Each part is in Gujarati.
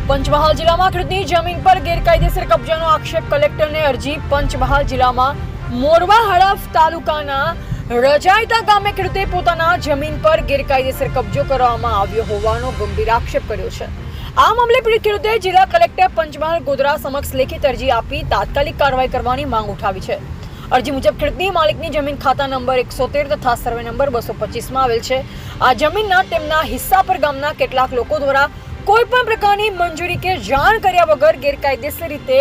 પંચમહાલ જિલ્લામાં ખેડૂતની જમીન પર ગેરકાયદેસર કબજાનો આક્ષેપ કલેક્ટરને અરજી। પંચમહાલ જિલ્લામાં મોરવા હડફ તાલુકાના રજાયતા ગામે ખેડૂતે પોતાના જમીન પર ગેરકાયદેસર કબજો કરવામાં આવ્યો હોવાનો ગંભીર આક્ષેપ કર્યો છે। આ મામલે પીડિત ખેડૂતે જિલ્લા કલેક્ટર પંચમહાલ ગોધરા સમક્ષ લેખિત અરજી આપી તાત્કાલિક કાર્યવાહી કરવાની માંગ ઉઠાવી છે। અરજી મુજબ ખેડૂતની માલિકની જમીન ખાતા નંબર 113 તથા સર્વે નંબર 225 માં આવેલ છે। આ જમીનના તેમના હિસ્સા પર ગામના કેટલાક લોકો દ્વારા કોઈ પણ પ્રકારની મંજૂરી કે જાણ કર્યા વગર ગેરકાયદેસર રીતે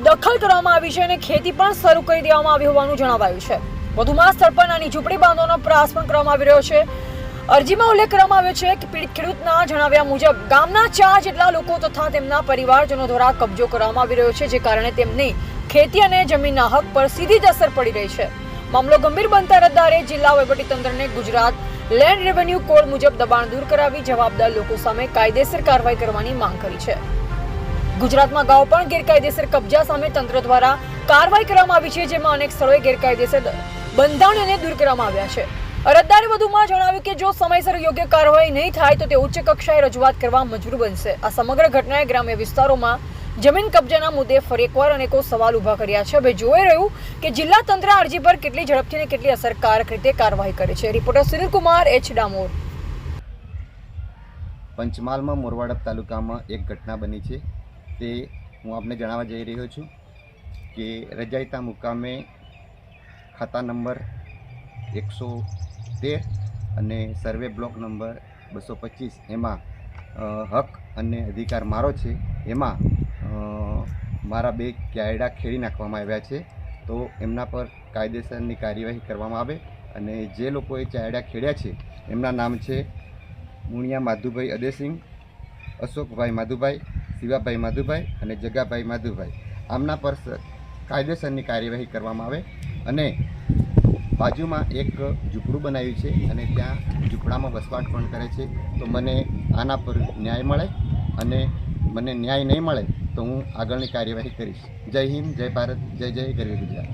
દખલ કરવામાં આવી છે અને ખેતી પણ શરૂ કરી દેવામાં આવી હોવાનું જણાવાયું છે। વધુમાં સ્થળ પર નાની ઝૂંપડી બાંધવાનો પ્રયાસ પણ કરવામાં આવી રહ્યો છે। અરજીમાં ઉલ્લેખ કરવામાં આવ્યો છે કે પીડિત ખેડૂતના જણાવ્યા મુજબ ગામના 4 જેટલા લોકો તથા તેમના પરિવારજનો દ્વારા કબજો કરવામાં આવી રહ્યો છે, જે કારણે તેમની ખેતી અને જમીનના હક પર સીધી જ અસર પડી રહી છે। મામલો ગંભીર બનતા અરજદારે જિલ્લા વહીવટીતંત્રને ગુજરાત લેન્ડ રેવન્યુ કોડ મુજબ દબાણ દૂર કરાવી જવાબદાર લોકો સામે કાયદેસર કાર્યવાહી કરવાની માંગ કરી છે। ગુજરાતમાં અગાઉ પણ ગેરકાયદેસર કબજા સામે તંત્ર દ્વારા કાર્યવાહી કરવામાં આવી છે, જેમાં અનેક સ્થળોએ ગેરકાયદેસર બંધારણોને દૂર કરવામાં આવ્યા છે। અરજદારે વધુમાં જણાવ્યું કે જો સમયસર યોગ્ય કાર્યવાહી નહીં થાય તો તે ઉચ્ચ કક્ષાએ રજૂઆત કરવા મજબૂર બનશે। આ સમગ્ર ઘટનાએ ગ્રામ્ય વિસ્તારોમાં જમીન કબજાના મુદ્દે ફરી એકવાર અનેકો સવાલ ઉભા કર્યા છે। હવે જોઈ રહ્યું કે જિલ્લા તંત્ર અરજી પર કેટલી ઝડપથી અને કેટલી અસરકારક રીતે કાર્યવાહી કરે છે। Reporter Sunil Kumar, H Damor. પંચમહાલમાં મોરવાડપ તાલુકામાં એક ઘટના બની છે, તે હું આપને જણાવવા જઈ રહ્યો છું કે રજાયતા મુકામે ખાતા નંબર 113 અને સર્વે બ્લોક નંબર 225 એમાં હક અને અધિકાર મારો છે। એમાં મારા 2 ક્યાયડા ખેડી નાખવામાં આવ્યા છે, તો એમના પર કાયદેસરની કાર્યવાહી કરવામાં આવે। અને જે લોકોએ ચાયડા ખેડ્યા છે એમના નામ છે મુણિયા માધુભાઈ અદેસિંહ, અશોકભાઈ માધુભાઈ, શિવાભાઈ માધુભાઈ અને જગાભાઈ માધુભાઈ। આમના પર કાયદેસરની કાર્યવાહી કરવામાં આવે। અને બાજુમાં એક ઝૂંપડું બનાવ્યું છે અને ત્યાં ઝૂંપડામાં વસવાટ પણ કરે છે, તો મને આના પર ન્યાય મળે। અને મને ન્યાય નહીં મળે તો હું આગળની કાર્યવાહી કરીશ। જય હિન્દ, જય ભારત, જય જય ગરવી ગુજરાત।